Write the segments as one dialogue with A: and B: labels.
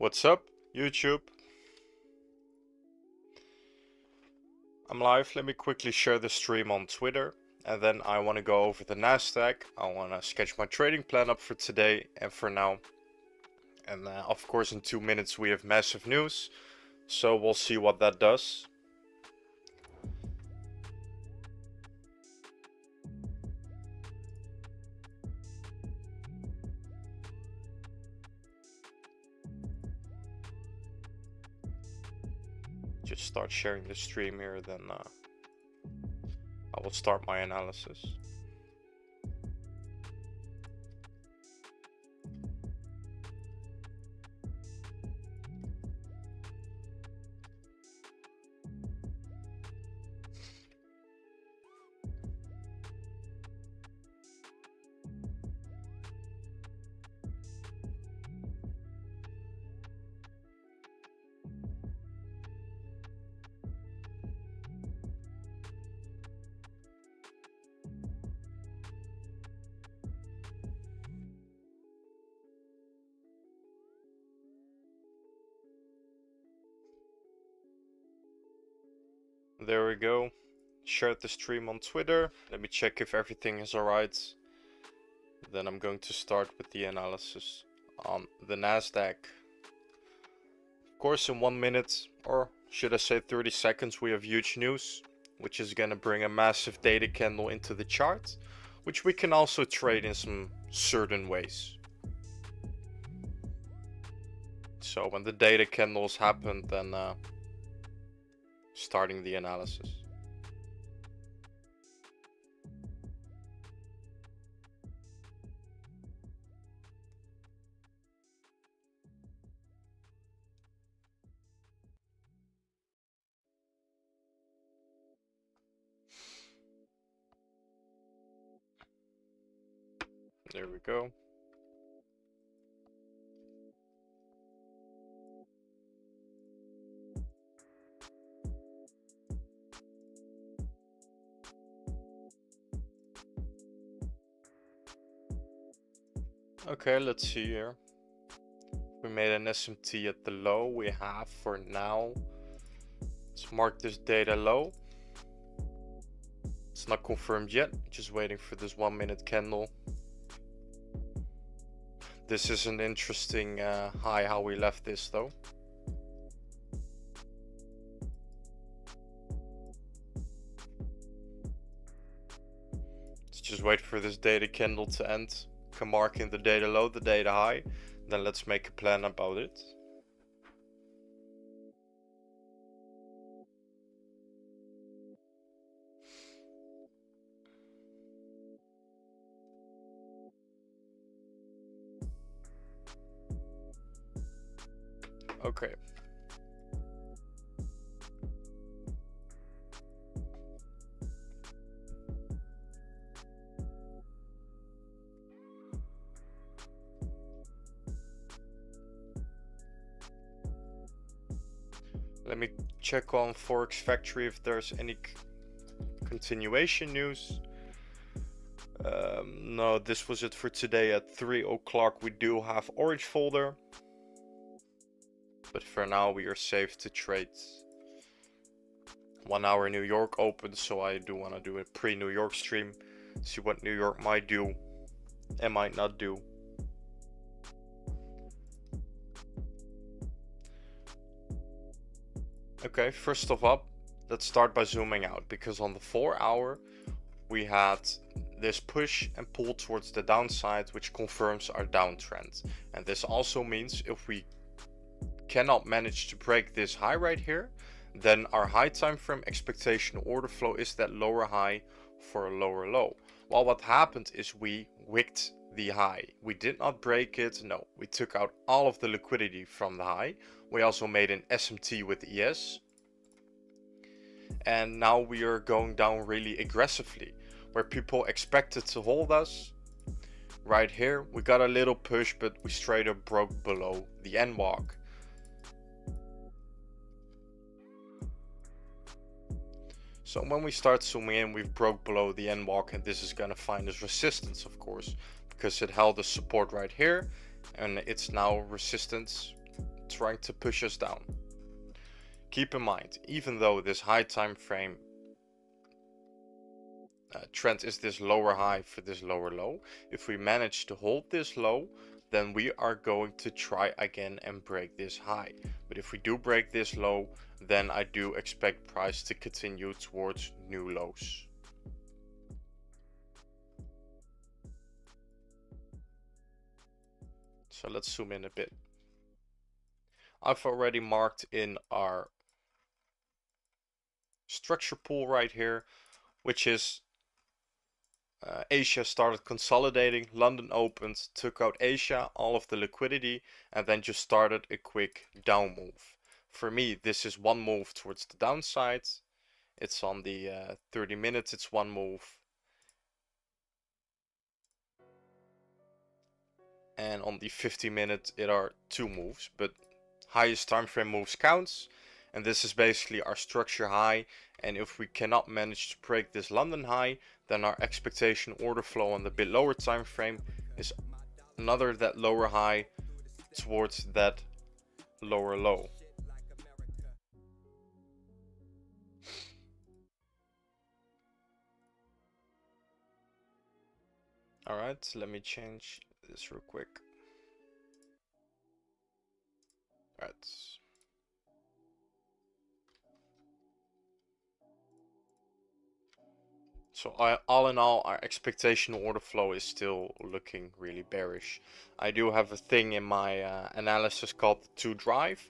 A: What's up, YouTube? I'm live. Let me quickly share the stream on Twitter, and then I want to go over the NASDAQ. I want to sketch my trading plan up for today and for now. And of course, in 2 minutes we have massive news, so we'll see what that does. Just start sharing the stream here, then I will start my analysis. There we go. Shared the stream on Twitter. Let me check if everything is alright. Then I'm going to start with the analysis on the NASDAQ. Of course, in 1 minute, or should I say 30 seconds, we have huge news, which is going to bring a massive data candle into the chart, which we can also trade in some certain ways. So when the data candles happen, then starting the analysis. There we go. Okay, let's see here. We made an SMT at the low. We have for now. Let's mark this data low. It's not confirmed yet. Just waiting for this 1 minute candle. This is an interesting high how we left this though. Let's just wait for this data candle to end. Come marking the data low, the data high. Then let's make a plan about it. Okay. Let me check on Forex Factory if there's any continuation news. No, this was it for today at 3 o'clock. We do have orange folder. But for now we are safe to trade. 1 hour New York open, so I do want to do a pre-New York stream. See what New York might do and might not do. Okay, first of all, let's start by zooming out, because on the 4 hour we had this push and pull towards the downside, which confirms our downtrend. And this also means if we cannot manage to break this high right here, then our high time frame expectation order flow is that lower high for a lower low. Well, what happened is we wicked the high. We did not break it. No, we took out all of the liquidity from the high. We also made an SMT with ES. And now we are going down really aggressively, where people expected to hold us. Right here, we got a little push, but we straight up broke below the N walk. So when we start zooming in, we've broke below the N walk, and this is gonna find us resistance, of course, because it held the support right here, and it's now resistance trying to push us down. Keep in mind, even though this high time frame trend is this lower high for this lower low, if we manage to hold this low, then we are going to try again and break this high. But if we do break this low, then I do expect price to continue towards new lows. So let's zoom in a bit. I've already marked in our structure pool right here, which is Asia started consolidating, London opened, took out Asia, all of the liquidity, and then just started a quick down move. For me, this is one move towards the downside. It's on the 30 minutes, it's one move. And on the 50 minute, it are two moves, but highest time frame moves counts. And this is basically our structure high. And if we cannot manage to break this London high, then our expectation order flow on the bit lower time frame is another that lower high towards that lower low. Alright, let me change this real quick. Alright. So all in all, our expectation order flow is still looking really bearish. I do have a thing in my analysis called the 2 drive,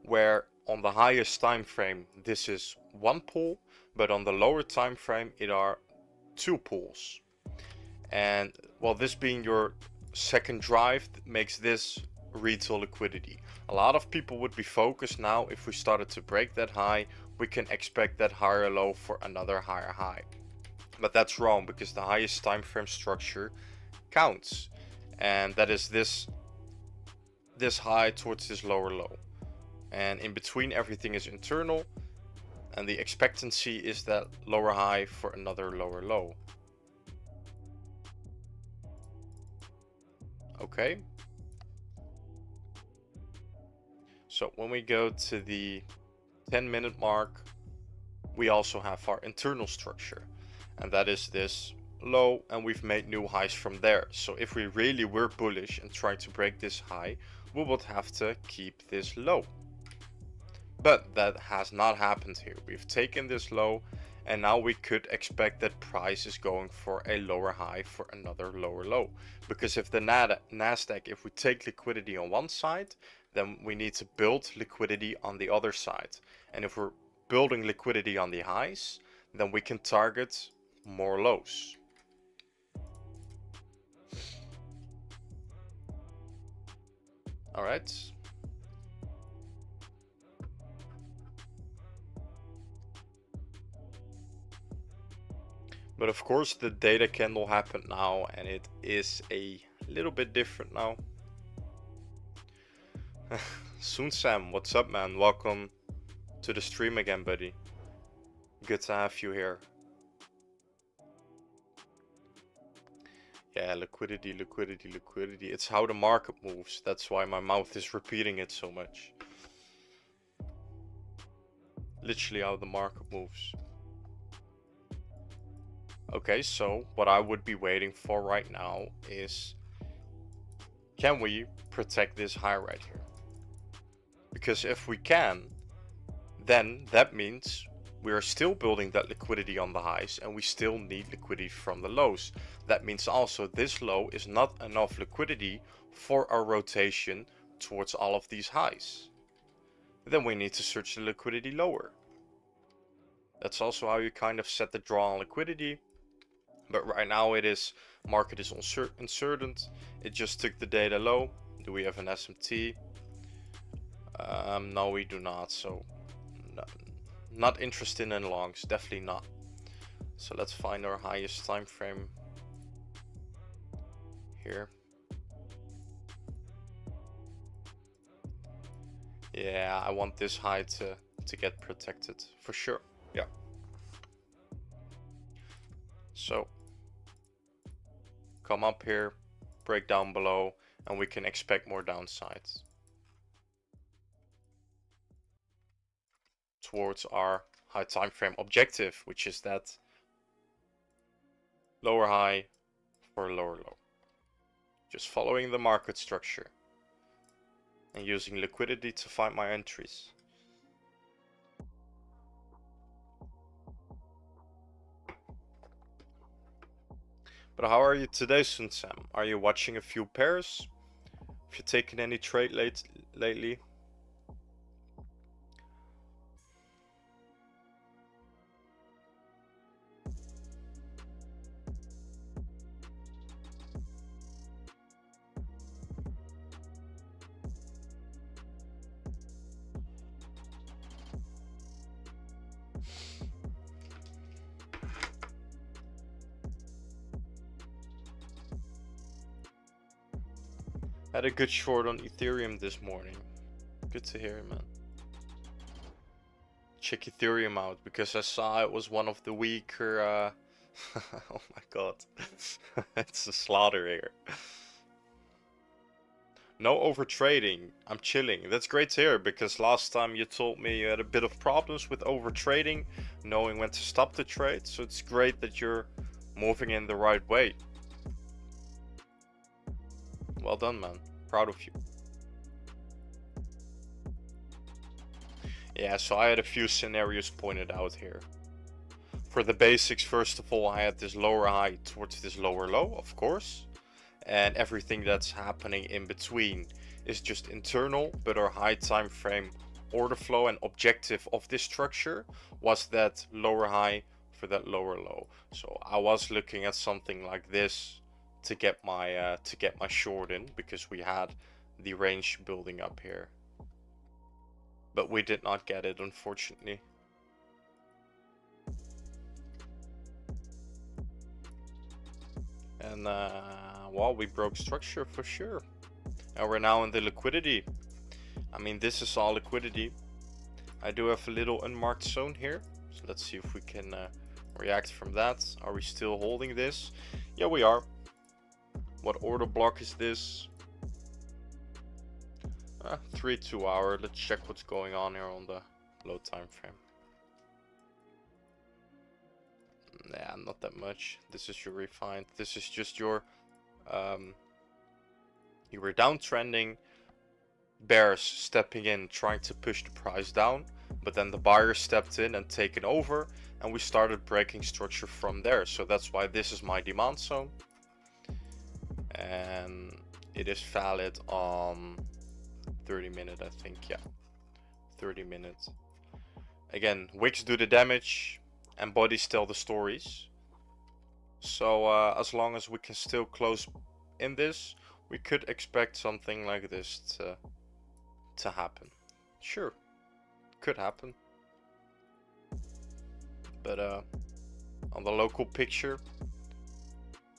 A: where on the highest time frame this is one pull, but on the lower time frame it are two pulls. And well, this being your second drive makes this retail liquidity. A lot of people would be focused now, if we started to break that high, we can expect that higher low for another higher high. But that's wrong, because the highest time frame structure counts, and that is this high towards this lower low, and in between everything is internal, and the expectancy is that lower high for another lower low. Okay, so when we go to the 10-minute mark, we also have our internal structure, and that is this low, and we've made new highs from there. So if we really were bullish and trying to break this high, we would have to keep this low. But that has not happened here. We've taken this low, and now we could expect that price is going for a lower high for another lower low. Because if the NASDAQ, if we take liquidity on one side, then we need to build liquidity on the other side. And if we're building liquidity on the highs, then we can target more lows. All right. But of course the data candle happened now, and it is a little bit different now. Soon Sam, what's up man? Welcome to the stream again, buddy. Good to have you here. Yeah, liquidity, liquidity, liquidity. It's how the market moves. That's why my mouth is repeating it so much. Literally how the market moves. Okay, so what I would be waiting for right now is, can we protect this high right here? Because if we can, then that means we are still building that liquidity on the highs, and we still need liquidity from the lows. That means also this low is not enough liquidity for our rotation towards all of these highs. Then we need to search the liquidity lower. That's also how you kind of set the draw on liquidity. But right now it is, market is uncertain. It just took the data low. Do we have an SMT? No, we do not. So not interested in longs, definitely not. So let's find our highest time frame here. Yeah, I want this high to get protected for sure. Yeah. So come up here, break down below, and we can expect more downsides. towards our high time frame objective, which is that lower high for lower low. Just following the market structure and using liquidity to find my entries. But how are you today, Sun Sam? Are you watching a few pairs? Have you taken any trade lately? Had a good short on Ethereum this morning. Good to hear, man. Check Ethereum out because I saw it was one of the weaker. Oh my god, it's a slaughter here. No over trading. I'm chilling. That's great to hear because last time you told me you had a bit of problems with over trading, knowing when to stop the trade. So it's great that you're moving in the right way. Well done, man. Proud of you. Yeah, so I had a few scenarios pointed out here. For the basics, first of all, I had this lower high towards this lower low, of course. And everything that's happening in between is just internal, but our high time frame order flow and objective of this structure was that lower high for that lower low. So I was looking at something like this to get my short in because we had the range building up here, but we did not get it, unfortunately. And well, we broke structure for sure, and we're now in the liquidity. I mean, this is all liquidity. I do have a little unmarked zone here, so let's see if we can react from that. Are we still holding this? Yeah, we are. What order block is this? 3-2 hour. Let's check what's going on here on the low time frame. Yeah, not that much. This is your refined. This is just your you were downtrending, bears stepping in trying to push the price down, but then the buyer stepped in and taken over, and we started breaking structure from there. So that's why this is my demand zone, and it is valid on 30 minutes, I think. Yeah, 30 minutes. Again, wicks do the damage and bodies tell the stories. So as long as we can still close in this, we could expect something like this to happen. Sure, could happen. But on the local picture,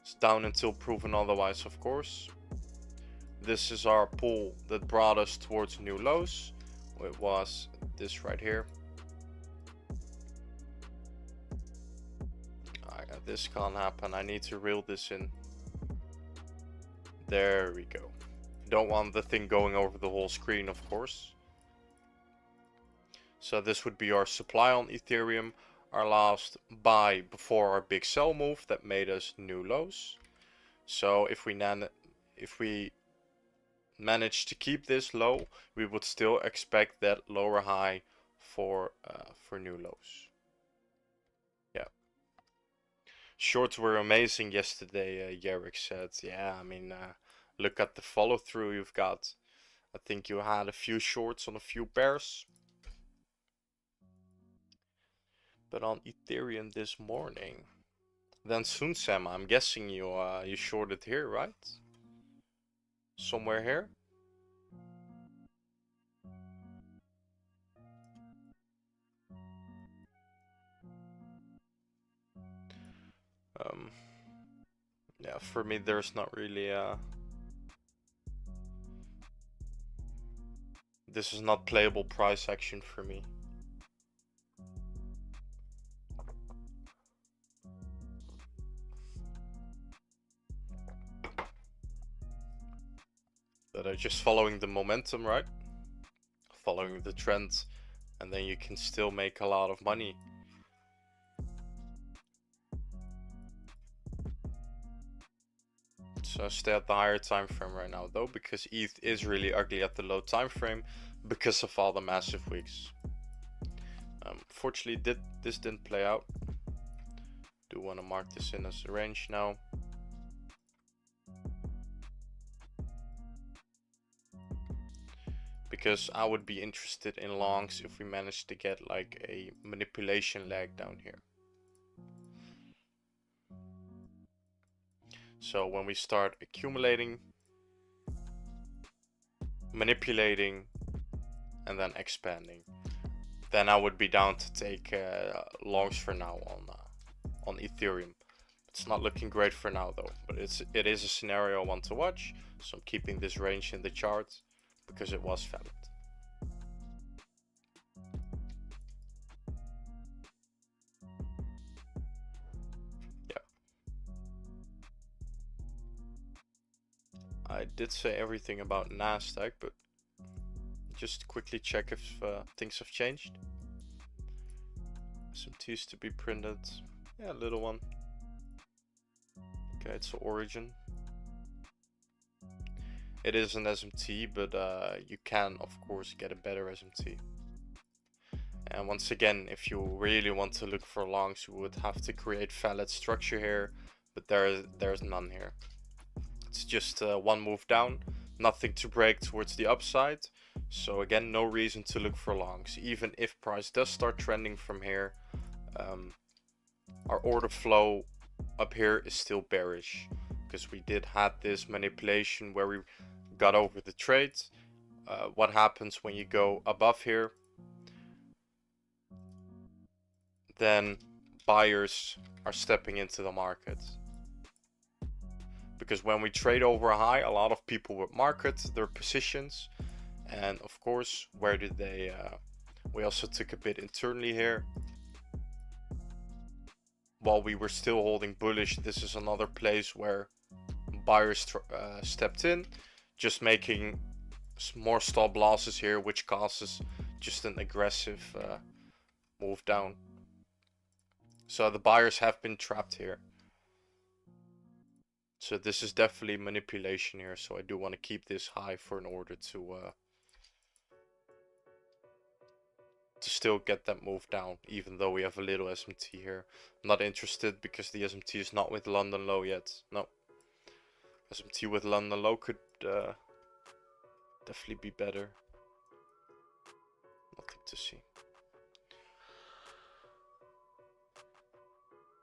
A: it's down until proven otherwise, of course. This is our pull that brought us towards new lows. It was this right here. This can't happen. I need to reel this in. There we go. Don't want the thing going over the whole screen, of course. So this would be our supply on Ethereum, our last buy before our big sell move that made us new lows. So if we manage to keep this low, we would still expect that lower high for new lows. Yeah. Shorts were amazing yesterday, Yerrick said. Yeah, I mean, look at the follow through you've got. I think you had a few shorts on a few pairs. But on Ethereum this morning, then Sunsam, I'm guessing you shorted here, right? Somewhere here. Yeah, for me there's not really this is not playable price action for me. But just following the momentum, right? Following the trend and then you can still make a lot of money. So stay at the higher time frame right now though, because ETH is really ugly at the low time frame because of all the massive weeks. Fortunately this didn't play out. Do want to mark this in as a range now. Because I would be interested in longs if we manage to get like a manipulation leg down here. So when we start accumulating, manipulating, and then expanding, then I would be down to take longs for now on Ethereum. It's not looking great for now though, but it is a scenario I want to watch. So I'm keeping this range in the chart because it was valid. I did say everything about NASDAQ, but just quickly check if things have changed. SMTs to be printed. Yeah, little one. Okay, it's the origin. It is an SMT, but you can, of course, get a better SMT. And once again, if you really want to look for longs, you would have to create valid structure here, but there's none here. It's just one move down, nothing to break towards the upside. So again, no reason to look for longs. Even if price does start trending from here, our order flow up here is still bearish, because we did have this manipulation where we got over the trade. What happens when you go above here? Then buyers are stepping into the market. Because when we trade over a high, a lot of people would market their positions. And of course, where did they... we also took a bit internally here. While we were still holding bullish, this is another place where buyers stepped in. Just making more stop losses here, which causes just an aggressive move down. So the buyers have been trapped here. So this is definitely manipulation here. So I do want to keep this high for an order to still get that move down, even though we have a little SMT here. I'm not interested because the SMT is not with London low yet. No. SMT with London low could definitely be better. Nothing to see.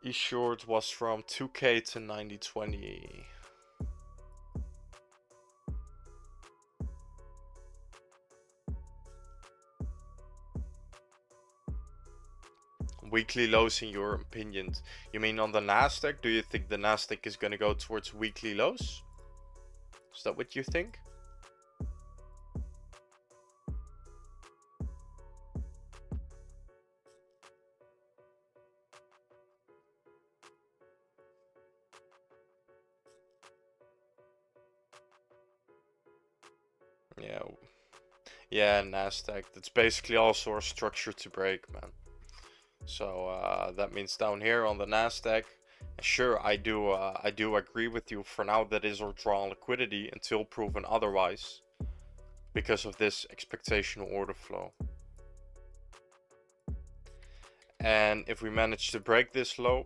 A: E-short was from 2K to 9020. Weekly lows in your opinion? You mean on the NASDAQ? Do you think the NASDAQ is going to go towards weekly lows? Is that what you think? Yeah, NASDAQ. That's basically also our structure to break, man. So that means down here on the NASDAQ, sure, I do agree with you. For now, that is our draw on liquidity until proven otherwise, because of this expectational order flow. And if we manage to break this low,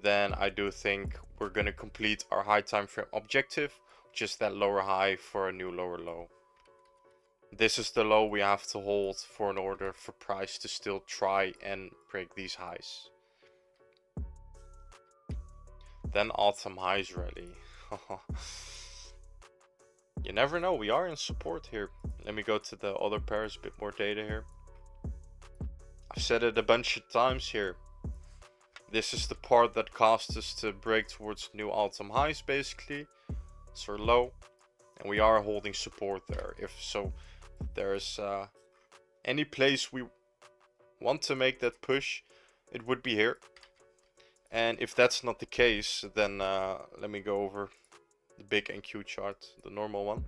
A: then I do think we're gonna complete our high time frame objective, just that lower high for a new lower low. This is the low we have to hold for in order for price to still try and break these highs. Then all-time highs rally. You never know, we are in support here. Let me go to the other pairs, a bit more data here. I've said it a bunch of times here. This is the part that caused us to break towards new all-time highs basically. It's our low. And we are holding support there. If there's any place we want to make that push, it would be here. And if that's not the case, then let me go over the big NQ chart, the normal one.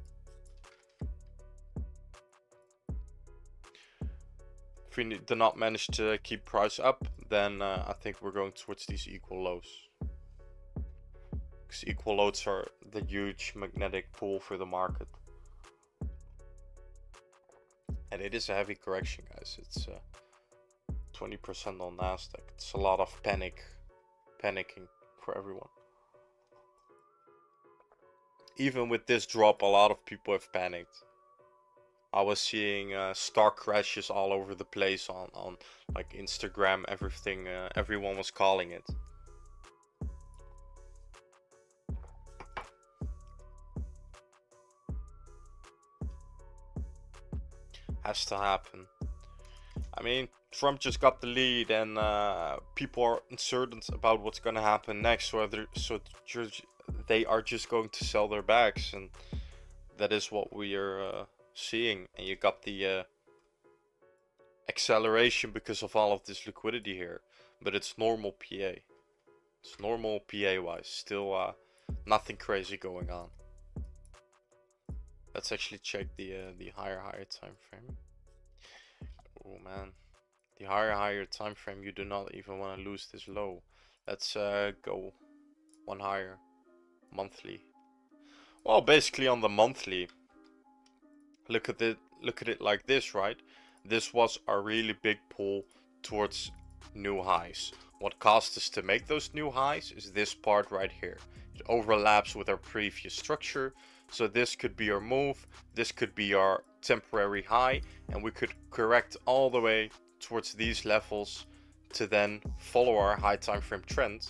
A: If we do not manage to keep price up, then I think we're going towards these equal lows. Because equal lows are the huge magnetic pull for the market. And it is a heavy correction, guys. It's 20% on NASDAQ. It's a lot of panicking for everyone. Even with this drop, a lot of people have panicked. I was seeing stock crashes all over the place on like Instagram, everything. Everyone was calling it. Has to happen. I mean, Trump just got the lead, and people are uncertain about what's gonna happen next. They are just going to sell their bags, and that is what we are seeing. And you got the acceleration because of all of this liquidity here, but it's normal PA. It's normal PA wise. Still nothing crazy going on. Let's actually check the higher time frame. Oh man, the higher time frame. You do not even want to lose this low. Let's go one higher. Monthly. Well, basically on the monthly, look at it like this, right? This was a really big pull towards new highs. What caused us to make those new highs is this part right here. It overlaps with our previous structure, so this could be our move, this could be our temporary high, and we could correct all the way towards these levels to then follow our high time frame trend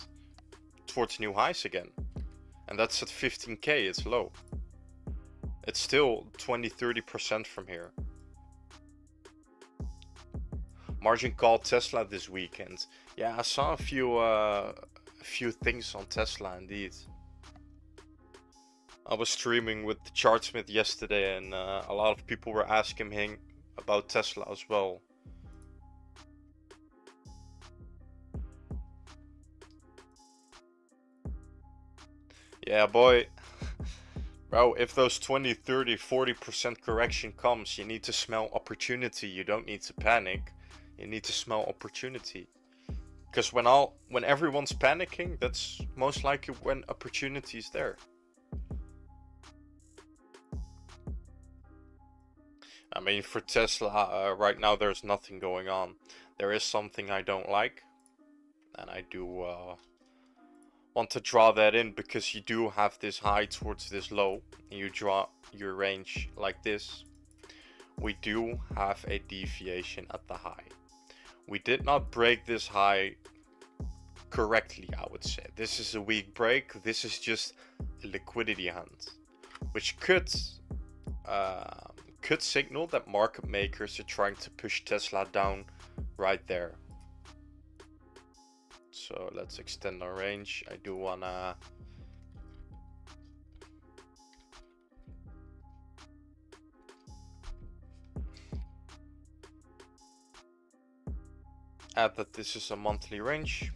A: towards new highs again. And that's at 15k. It's low. It's still 20-30% from here. Margin call Tesla this weekend. Yeah, I saw a few things on Tesla indeed. I was streaming with the Chartsmith yesterday, and a lot of people were asking him about Tesla as well. Yeah, boy. Bro, if those 20, 30, 40% correction comes, you need to smell opportunity. You don't need to panic. You need to smell opportunity. Because when everyone's panicking, that's most likely when opportunity is there. I mean, for Tesla, right now there's nothing going on. There is something I don't like. And I do want to draw that in, because you do have this high towards this low. And you draw your range like this. We do have a deviation at the high. We did not break this high correctly, I would say. This is a weak break. This is just a liquidity hunt, which could signal that market makers are trying to push Tesla down right there. So let's extend our range. I do wanna add that this is a monthly range.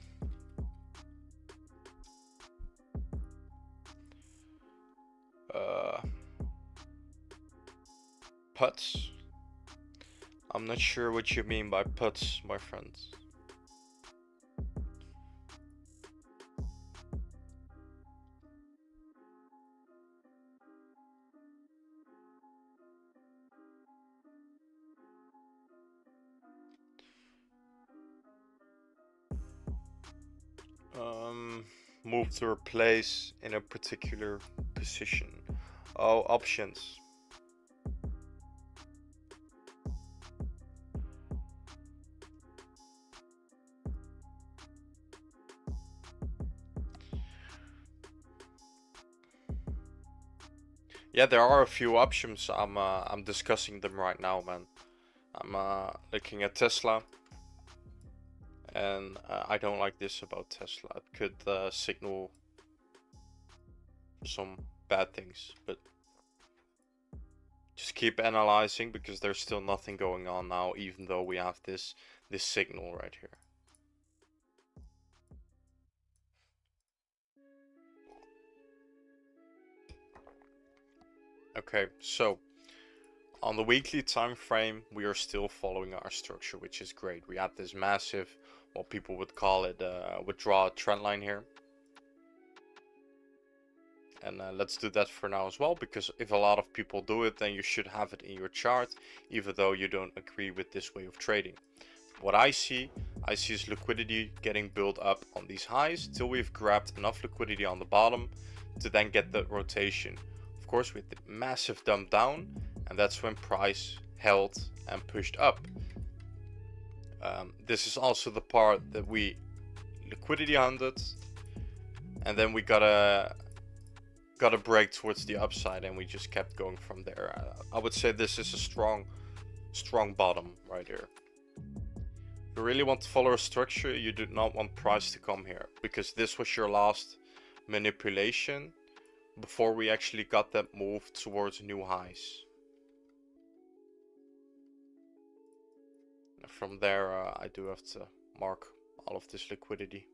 A: Puts. I'm not sure what you mean by puts, my friends. Move to replace in a particular position. Oh, options. Yeah, there are a few options. I'm discussing them right now, man. I'm looking at Tesla, and I don't like this about Tesla. It could signal some bad things, but just keep analyzing, because there's still nothing going on now, even though we have this signal right here. Okay, so On the weekly time frame, we are still following our structure, which is great. We had this massive, what people would call it, withdrawal trend line here. And let's do that for now as well, because if a lot of people do it, then you should have it in your chart, even though you don't agree with this way of trading. What I see is liquidity getting built up on these highs till we've grabbed enough liquidity on the bottom to then get the rotation. Of course, with the massive dump down, and that's when price held and pushed up. This is also the part that we liquidity hunted, and then we got a break towards the upside, and we just kept going from there. I would say this is a strong bottom right here. If you really want to follow a structure, you do not want price to come here, because this was your last manipulation before we actually got that move towards new highs. From there, I do have to mark all of this liquidity.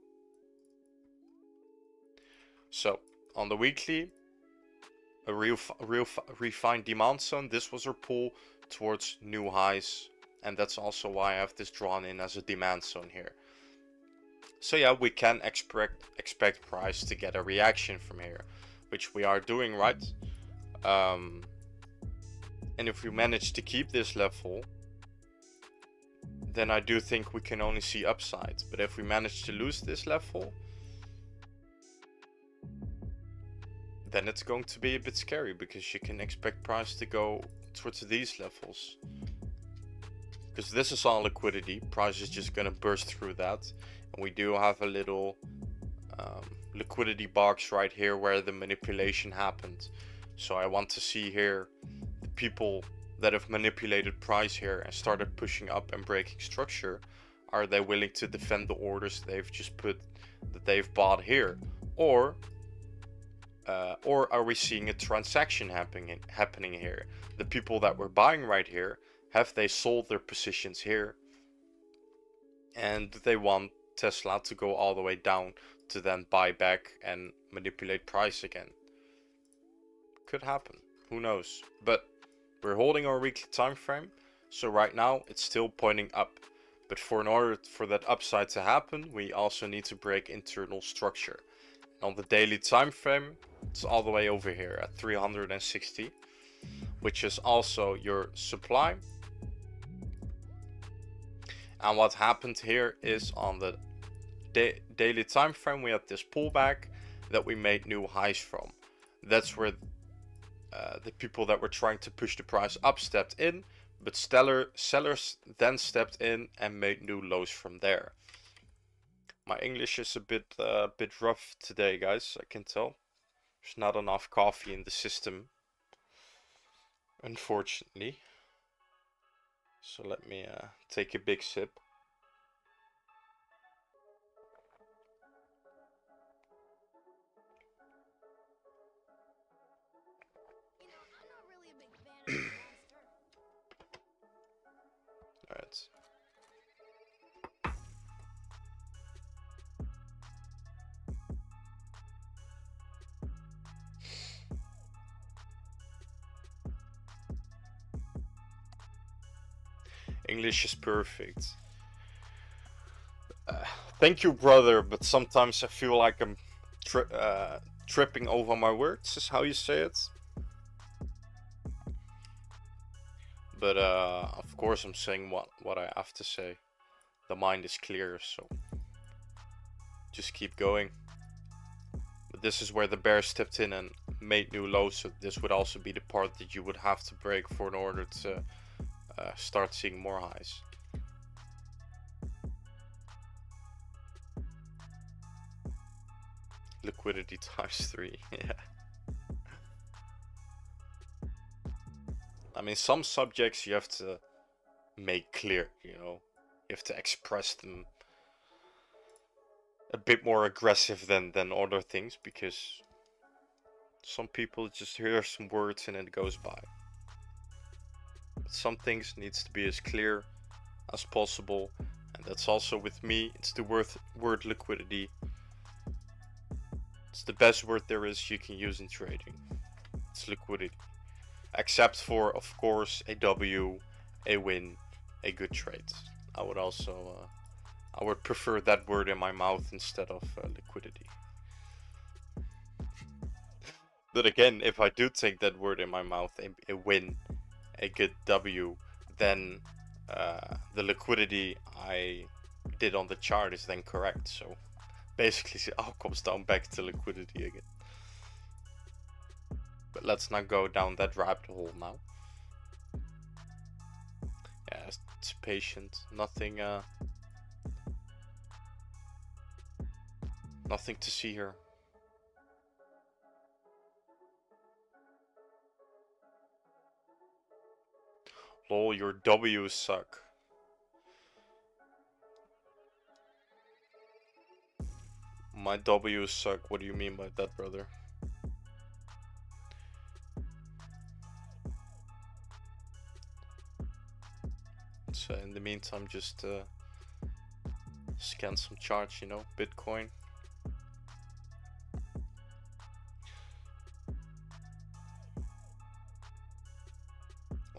A: So on the weekly, a real refined demand zone. This was our pull towards new highs, and that's also why I have this drawn in as a demand zone here. So yeah, we can expect price to get a reaction from here, which we are doing, right? And if we manage to keep this level, then I do think we can only see upside. But if we manage to lose this level, then it's going to be a bit scary, because you can expect price to go towards these levels. Because this is all liquidity, price is just going to burst through that. And we do have a little liquidity box right here where the manipulation happened. So I want to see here the people that have manipulated price here and started pushing up and breaking structure. Are they willing to defend the orders they've just put, that they've bought here? Or are we seeing a transaction happening here? The people that were buying right here, have they sold their positions here? And do they want Tesla to go all the way down to then buy back and manipulate price again? Could happen, who knows? But we're holding our weekly time frame, so right now it's still pointing up. But in order for that upside to happen, we also need to break internal structure. On the daily time frame, it's all the way over here at 360, which is also your supply. And what happened here is on the daily time frame, we had this pullback that we made new highs from. That's where the people that were trying to push the price up stepped in, but sellers then stepped in and made new lows from there. My English is a bit rough today, guys. I can tell. There's not enough coffee in the system, unfortunately. So let me take a big sip. Alright. English is perfect. Thank you, brother, but sometimes I feel like I'm tripping over my words, is how you say it. But of course I'm saying what I have to say. The mind is clear, so just keep going. But this is where the bear stepped in and made new lows, so this would also be the part that you would have to break for in order to start seeing more highs. Liquidity times 3, yeah. I mean, some subjects you have to make clear, you know. You have to express them a bit more aggressive than other things, because some people just hear some words and it goes by. But some things needs to be as clear as possible, and that's also with me. It's the word liquidity. It's the best word there is you can use in trading. It's liquidity. except for, of course, a W, a win, a good trade. I would also, I would prefer that word in my mouth instead of liquidity. But again, if I do take that word in my mouth, a win, a good W, then the liquidity I did on the chart is then correct. So basically it all comes down back to liquidity again. But let's not go down that rabbit hole now. Yeah, it's patient. Nothing nothing to see here. Lol, your W's suck. My W's suck. What do you mean by that, brother? So in the meantime, just scan some charts, you know, Bitcoin.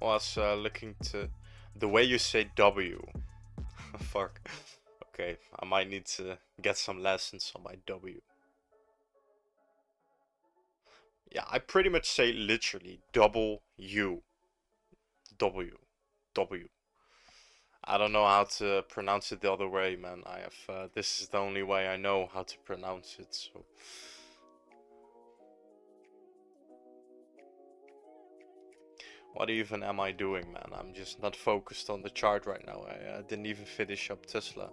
A: Well, I was looking to the way you say W. Fuck. Okay, I might need to get some lessons on my W. Yeah, I pretty much say literally W. W. W. I don't know how to pronounce it the other way, man. I have this is the only way I know how to pronounce it, so what even am I doing, man? I'm just not focused on the chart right now. I didn't even finish up Tesla.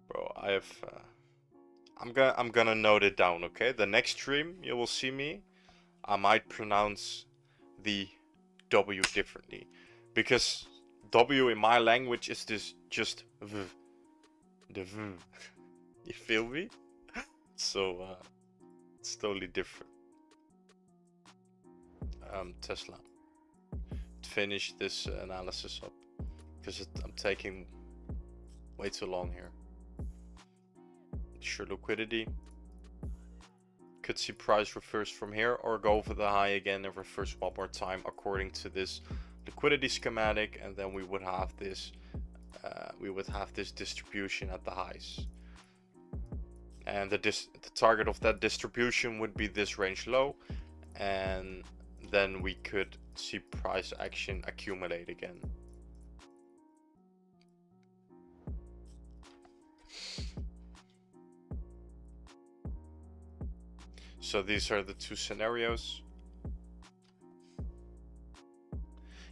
A: Bro, I have I'm gonna note it down, okay? The next stream you will see me, I might pronounce the W differently, because W in my language is this just v, the v. You feel me? So it's totally different. Tesla. Finish this analysis up because I'm taking way too long here. Sure, liquidity. Could see price reverse from here or go over the high again and reverse one more time according to this liquidity schematic, and then we would have this distribution at the highs. And the target of that distribution would be this range low, and then we could see price action accumulate again. So these are the two scenarios.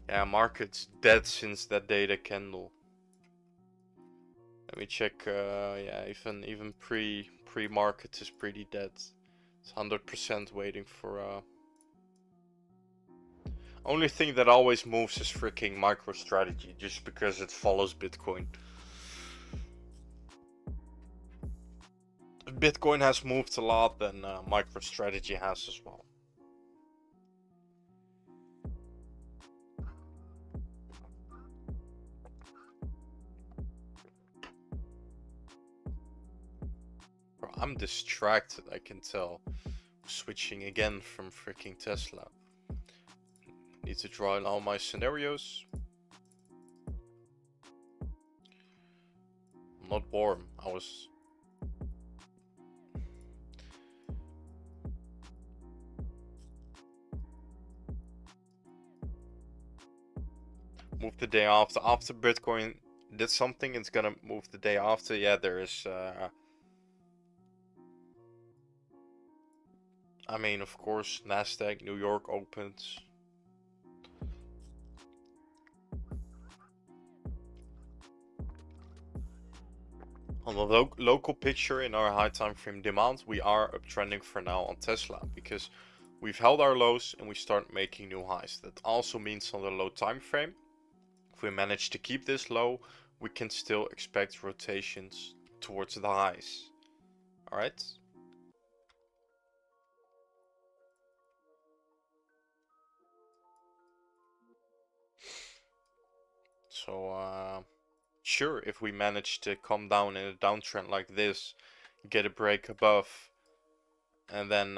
A: Yeah, market's dead since that data candle. Let me check. Yeah, even pre-market is pretty dead. It's 100% waiting for. Only thing that always moves is freaking MicroStrategy, just because it follows Bitcoin. If Bitcoin has moved a lot, then MicroStrategy has as well. Bro, I'm distracted, I can tell. Switching again from freaking Tesla. Need to draw in all my scenarios. I'm not warm. I was. Move the day after. After Bitcoin did something, it's gonna move the day after. Yeah, there is. I mean, of course, NASDAQ, New York opens. On the local picture in our high time frame demand, we are uptrending for now on Tesla because we've held our lows and we start making new highs. That also means on the low time frame, if we manage to keep this low, we can still expect rotations towards the highs. All right. So sure, if we manage to come down in a downtrend like this, get a break above, and then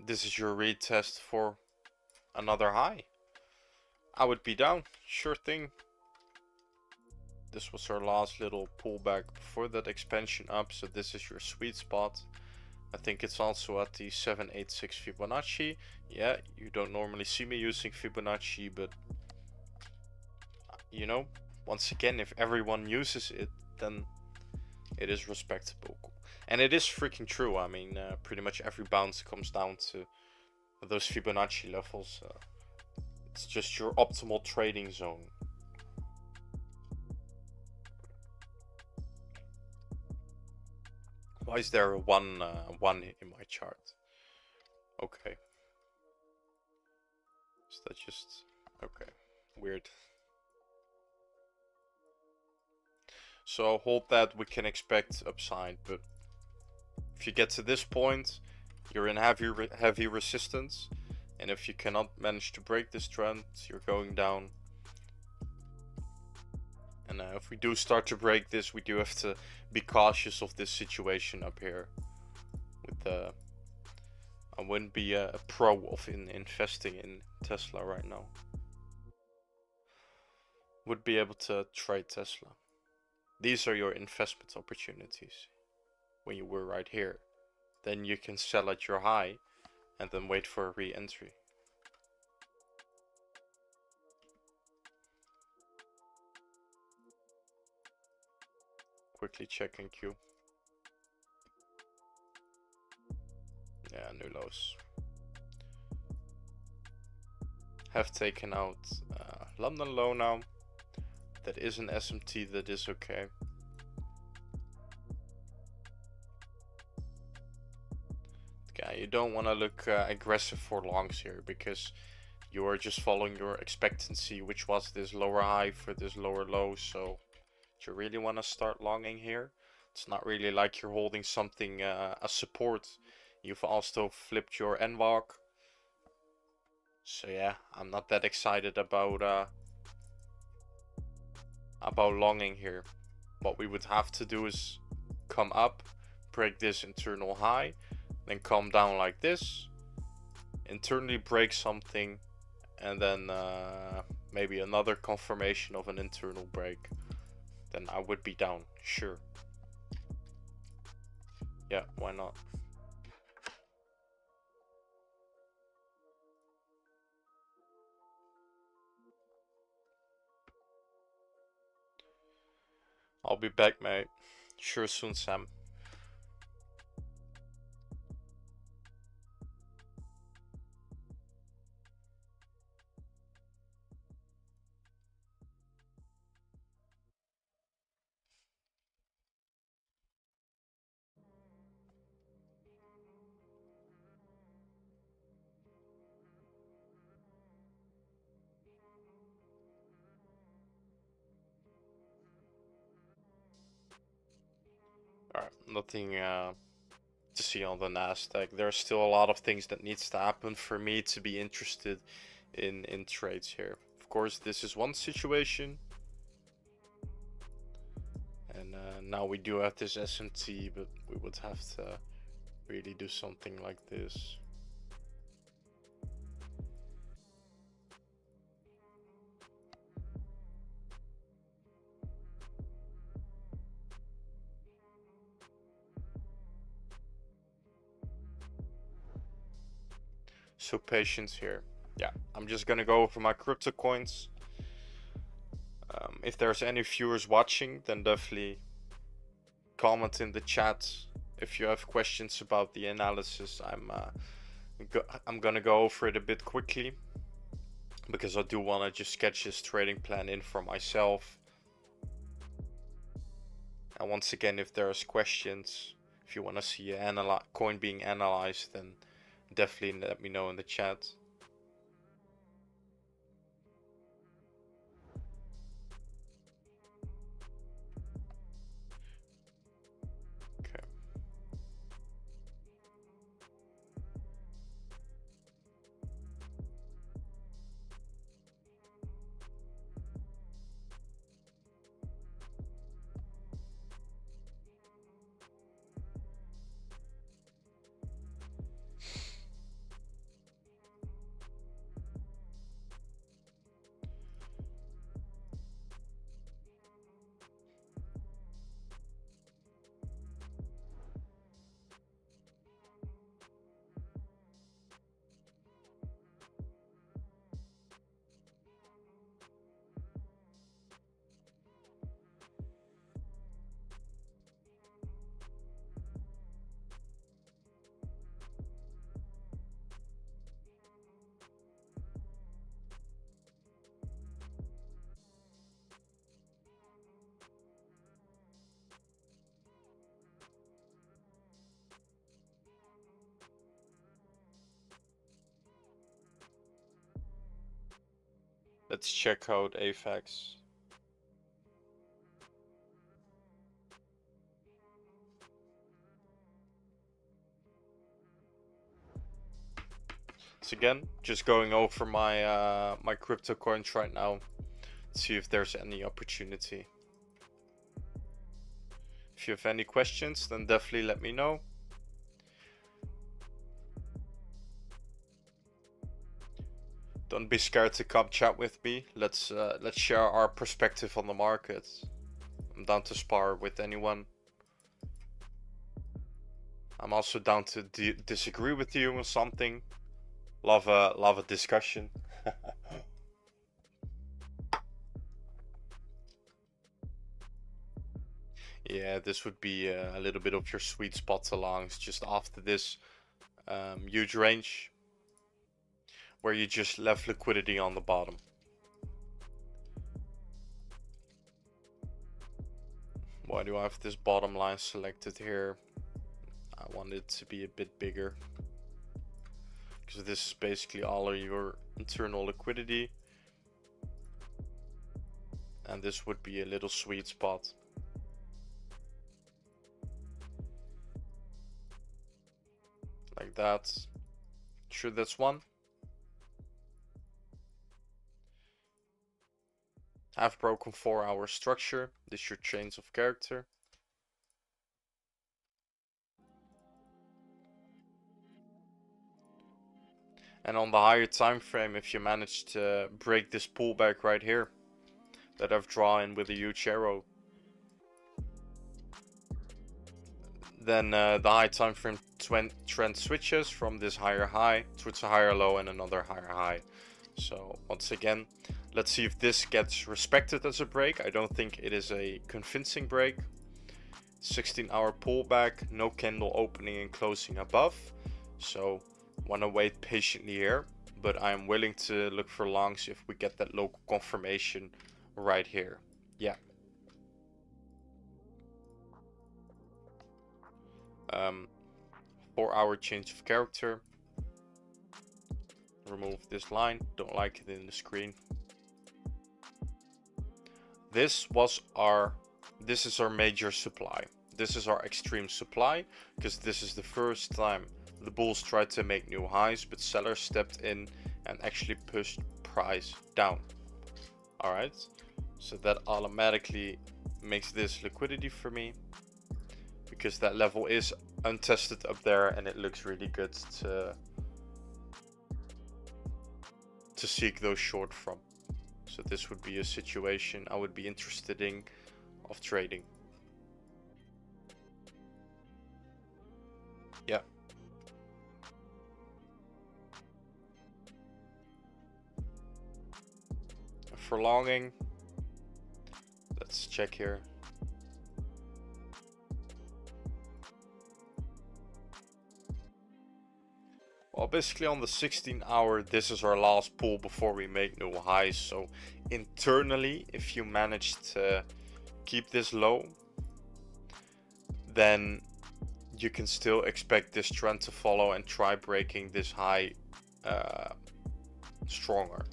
A: this is your retest for another high, I would be down, sure thing. This was our last little pullback before that expansion up, so this is your sweet spot. I think it's also at the 786 Fibonacci. Yeah, you don't normally see me using Fibonacci, but you know, once again, if everyone uses it, then it is respectable. And it is freaking true. I mean, pretty much every bounce comes down to those Fibonacci levels. It's just your optimal trading zone. Why is there a one in my chart? Okay. Is that just... okay. Weird. So hold that, we can expect upside, but if you get to this point, you're in heavy resistance, and if you cannot manage to break this trend, you're going down. And if we do start to break this, we do have to be cautious of this situation up here. With I wouldn't be a pro of investing in Tesla right now. Would be able to trade Tesla. These are your investment opportunities. When you were right here, then you can sell at your high and then wait for a re-entry. Quickly checking Q. Yeah, new lows. Have taken out London low now. That is an SMT, that is okay. Okay, you don't want to look aggressive for longs here, because you are just following your expectancy, which was this lower high for this lower low. So do you really want to start longing here? It's not really like you're holding something a support. You've also flipped your NVOG. So yeah, I'm not that excited about longing here. What we would have to do is come up, break this internal high, then come down like this, internally break something, and then maybe another confirmation of an internal break. Then I would be down, sure. Yeah, why not? I'll be back, mate. Sure soon, Sam. Alright, nothing to see on the NASDAQ. There's still a lot of things that needs to happen for me to be interested in trades here. Of course, this is one situation. And now we do have this SMT, but we would have to really do something like this. So patience here. Yeah, I'm just gonna go over my crypto coins. If there's any viewers watching, then definitely comment in the chat if you have questions about the analysis. I'm gonna go over it a bit quickly, because I do want to just sketch this trading plan in for myself. And once again, if there's questions, if you want to see a coin being analyzed, then definitely let me know in the chat. Okay. Let's check out AFAX. So again, just going over my my crypto coins right now. See if there's any opportunity. If you have any questions, then definitely let me know. Don't be scared to come chat with me. Let's share our perspective on the market. I'm down to spar with anyone. I'm also down to disagree with you on something. Love a discussion. Yeah, this would be a little bit of your sweet spot alongs just after this huge range where you just left liquidity on the bottom. Why do I have this bottom line selected here? I want it to be a bit bigger because this is basically all of your internal liquidity, and this would be a little sweet spot. Like that. Sure, that's one. I've broken 4-hour structure. This is your chains of character. And on the higher time frame, if you manage to break this pullback right here that I've drawn with a huge arrow, then the high time frame trend switches from this higher high towards a higher low and another higher high. So once again, let's see if this gets respected as a break. I don't think it is a convincing break. 16-hour pullback, no candle opening and closing above. So want to wait patiently here, but I'm willing to look for longs if we get that local confirmation right here. Yeah. 4-hour change of character. Remove this line, don't like it in the screen. This is our major supply. This is our extreme supply because this is the first time the bulls tried to make new highs, but sellers stepped in and actually pushed price down. All right, so that automatically makes this liquidity for me because that level is untested up there and it looks really good to seek those short from. So this would be a situation I would be interested in of trading. Yeah. For longing, let's check here. Well, basically on the 16-hour, this is our last pull before we make new highs. So internally, if you manage to keep this low, then you can still expect this trend to follow and try breaking this high stronger.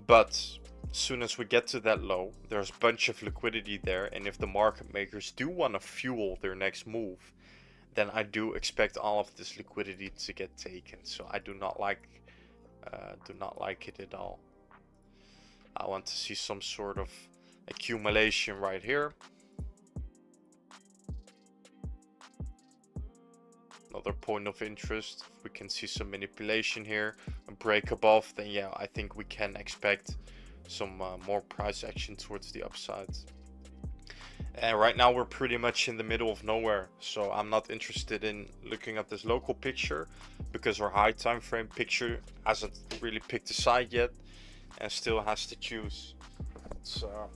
A: But as soon as we get to that low, there's a bunch of liquidity there, and if the market makers do want to fuel their next move, then I do expect all of this liquidity to get taken. So I do not like it at all. I want to see some sort of accumulation right here. Another point of interest. If we can see some manipulation here, a break above, then yeah, I think we can expect some more price action towards the upside. And right now we're pretty much in the middle of nowhere, so I'm not interested in looking at this local picture because our high time frame picture hasn't really picked a side yet and still has to choose. So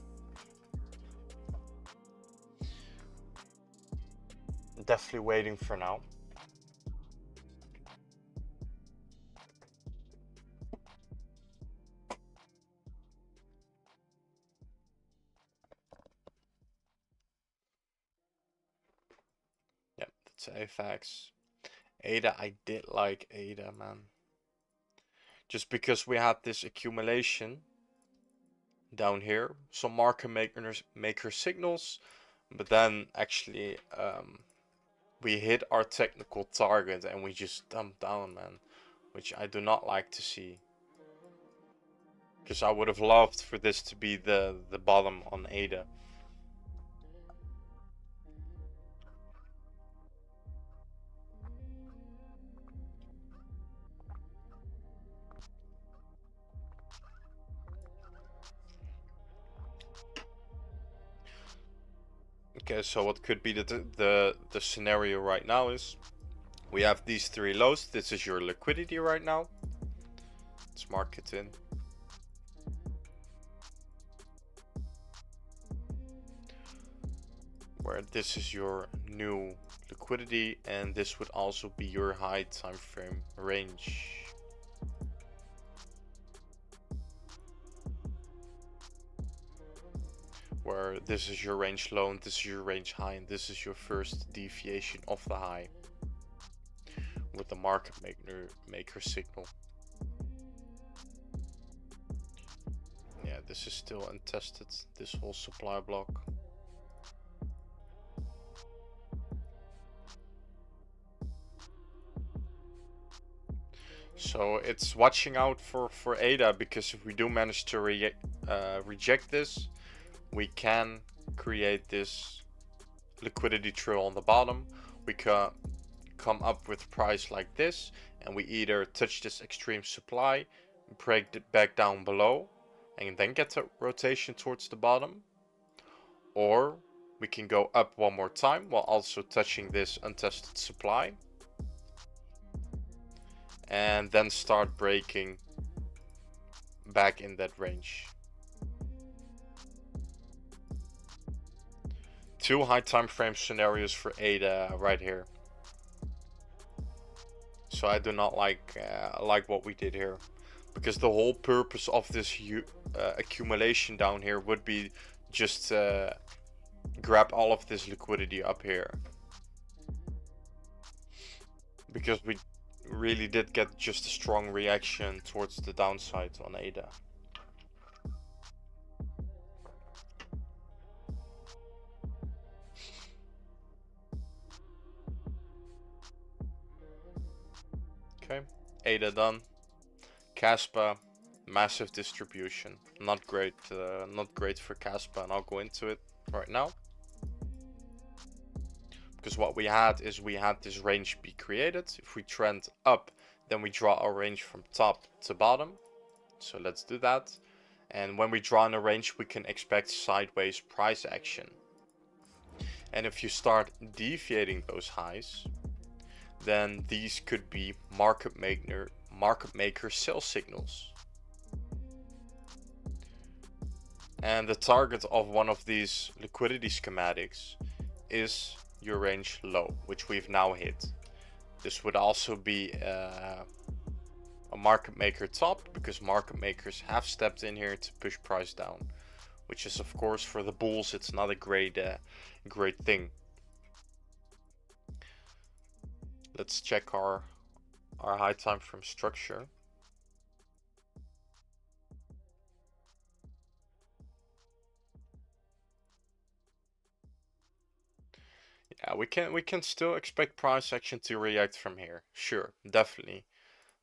A: definitely waiting for now. Yep, that's AFAX. ADA, I did like ADA, man. Just because we had this accumulation down here some market maker signals, but then actually we hit our technical target and we just dumped down, man, which I do not like to see, because I would have loved for this to be the bottom on ADA. Okay, so what could be the scenario right now is we have these three lows. This is your liquidity right now. Let's mark it in. Where this is your new liquidity, and this would also be your high time frame range. Where this is your range low and this is your range high, and this is your first deviation of the high with the market maker signal. Yeah, this is still untested, this whole supply block. So it's watching out for ADA, because if we do manage to reject this, we can create this liquidity trail on the bottom. We can come up with price like this, and we either touch this extreme supply, break it back down below, and then get the rotation towards the bottom, or we can go up one more time while also touching this untested supply, and then start breaking back in that range. Two high time frame scenarios for ADA right here. So I do not like what we did here, because the whole purpose of this accumulation down here would be just grab all of this liquidity up here, because we really did get just a strong reaction towards the downside on ADA. Okay, ADA done. Caspa, massive distribution. Not great for Caspa, and I'll go into it right now. Because what we had is we had this range be created. If we trend up, then we draw our range from top to bottom. So let's do that. And when we draw in a range, we can expect sideways price action. And if you start deviating those highs, then these could be market maker sell signals. And the target of one of these liquidity schematics is your range low, which we've now hit. This would also be a market maker top, because market makers have stepped in here to push price down, which is, of course, for the bulls, it's not a great thing. Let's check our high time frame structure. Yeah, we can still expect price action to react from here. Sure, definitely.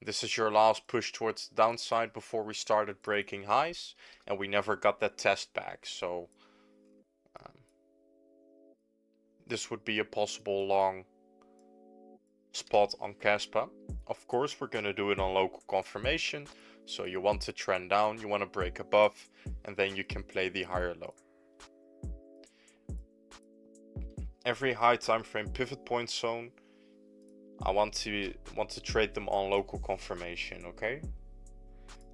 A: This is your last push towards the downside before we started breaking highs, and we never got that test back. So this would be a possible long spot on Caspa. Of course, we're going to do it on local confirmation. So you want to trend down, you want to break above, and then you can play the higher low. Every high time frame pivot point zone, I want to trade them on local confirmation, okay?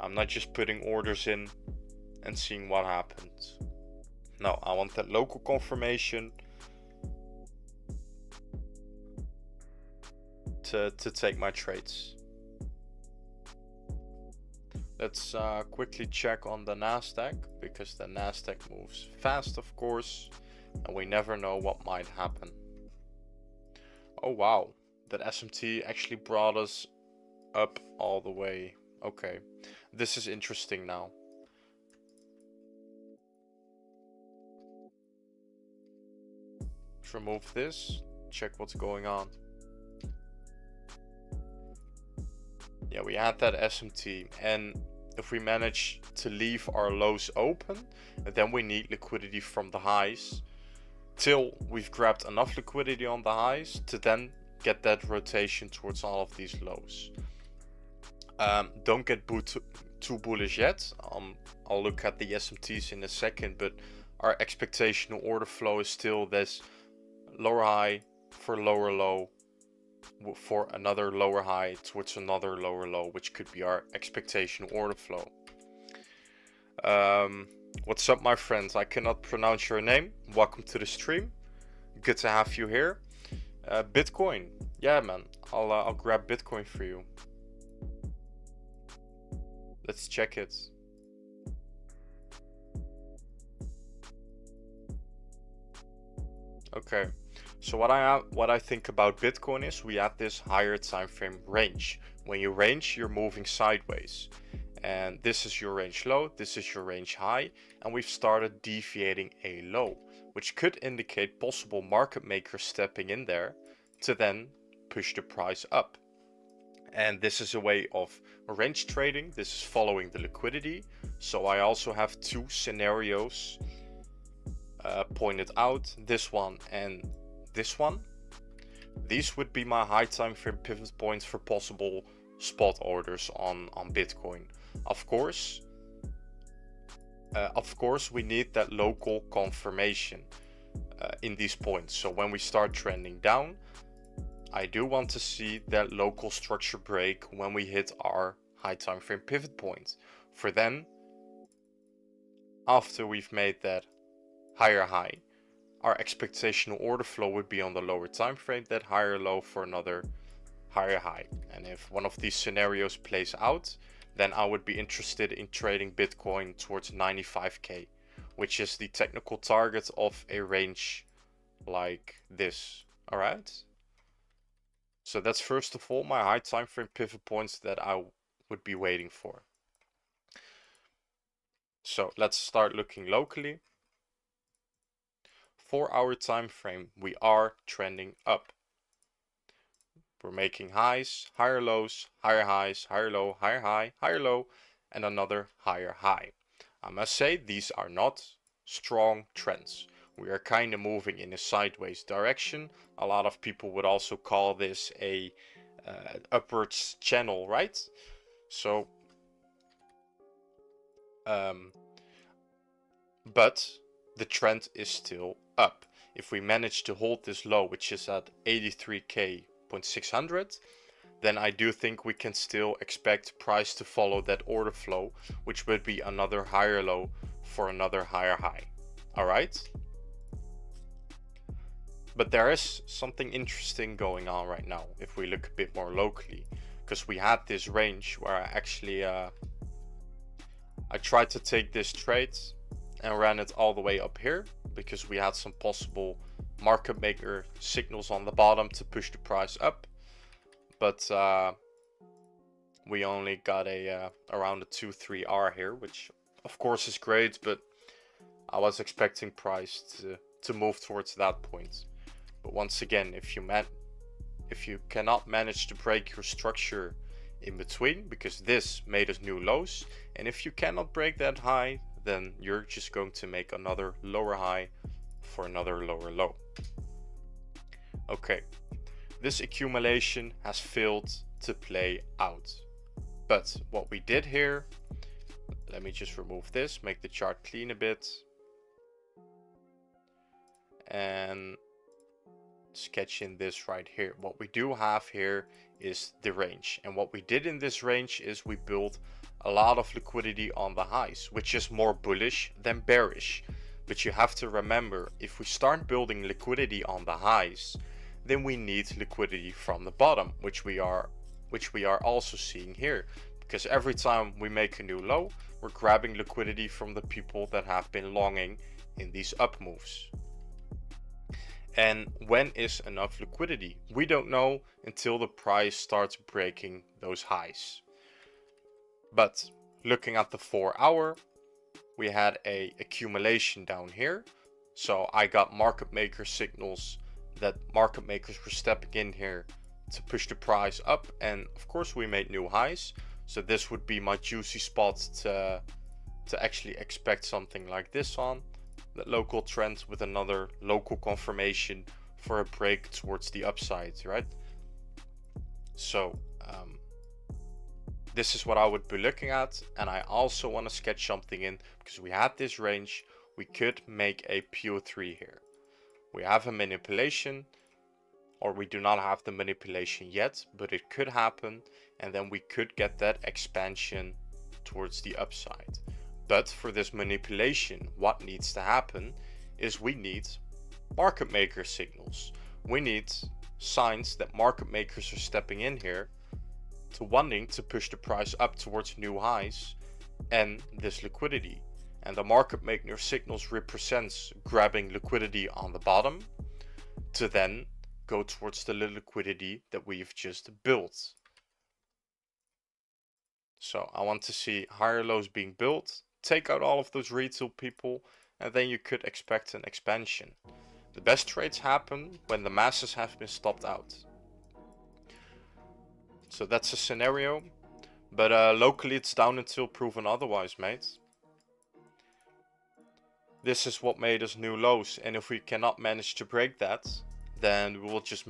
A: I'm not just putting orders in and seeing what happens. No, I want that local confirmation to take my trades. Let's quickly check on the NASDAQ, because the NASDAQ moves fast, of course, and we never know what might happen. Oh wow, that SMT actually brought us up all the way. Okay, this is interesting now. Let's remove this, check what's going on. Yeah, we had that SMT, and if we manage to leave our lows open, then we need liquidity from the highs till we've grabbed enough liquidity on the highs to then get that rotation towards all of these lows. Don't get too bullish yet. I'll look at the SMTs in a second, but our expectational order flow is still this lower high for lower low for another lower high towards another lower low, which could be our expectation order flow. What's up, my friends? I cannot pronounce your name. Welcome to the stream. Good to have you here. Bitcoin. Yeah, man. I'll grab Bitcoin for you. Let's check it. Okay. So what I think about Bitcoin is we have this higher time frame range. When you range, you're moving sideways. And this is your range low, this is your range high, and we've started deviating a low, which could indicate possible market makers stepping in there to then push the price up. And this is a way of range trading. This is following the liquidity. So I also have two scenarios pointed out, this one and this one. These would be my high time frame pivot points for possible spot orders on Bitcoin. Of course, we need that local confirmation in these points. So when we start trending down, I do want to see that local structure break when we hit our high time frame pivot point. For then, after we've made that higher high, our expectational order flow would be on the lower time frame, that higher low for another higher high. And if one of these scenarios plays out, then I would be interested in trading Bitcoin towards 95k, which is the technical target of a range like this. All right. So that's first of all my high time frame pivot points that I would be waiting for. So let's start looking locally. 4-hour time frame, we are trending up. We're making highs, higher lows, higher highs, higher low, higher high, higher low, and another higher high. I must say these are not strong trends. We are kind of moving in a sideways direction. A lot of people would also call this a upwards channel, right? So, but the trend is still up. If we manage to hold this low, which is at 83k.600, then I do think we can still expect price to follow that order flow, which would be another higher low for another higher high. All right. But there is something interesting going on right now if we look a bit more locally, because we had this range where I actually I tried to take this trade and ran it all the way up here because we had some possible market maker signals on the bottom to push the price up, but we only got a around a 2-3R here, which of course is great, but I was expecting price to move towards that point. But once again, if you cannot manage to break your structure in between, because this made us new lows, and if you cannot break that high, then you're just going to make another lower high for another lower low. Okay, this accumulation has failed to play out. But what we did here, let me just remove this, make the chart clean a bit, and sketch in this right here. What we do have here is the range, and what we did in this range is we built a lot of liquidity on the highs, which is more bullish than bearish. But you have to remember, if we start building liquidity on the highs, then we need liquidity from the bottom, which we are also seeing here, because every time we make a new low, we're grabbing liquidity from the people that have been longing in these up moves. And when is enough liquidity? We don't know until the price starts breaking those highs. But looking at the 4-hour, we had a accumulation down here. So I got market maker signals that market makers were stepping in here to push the price up, and of course we made new highs. So this would be my juicy spot to actually expect something like this on the local trend with another local confirmation for a break towards the upside, right? So this is what I would be looking at, and I also want to sketch something in because we had this range. We could make a PO3 here. We have a manipulation, or we do not have the manipulation yet, but it could happen, and then we could get that expansion towards the upside. But for this manipulation, what needs to happen is we need market maker signals. We need signs that market makers are stepping in here to wanting to push the price up towards new highs and this liquidity. And the market maker signals represents grabbing liquidity on the bottom to then go towards the liquidity that we've just built. So I want to see higher lows being built, take out all of those retail people, and then you could expect an expansion. The best trades happen when the masses have been stopped out. So that's a scenario, but locally it's down until proven otherwise, mate. This is what made us new lows, and if we cannot manage to break that, then we will just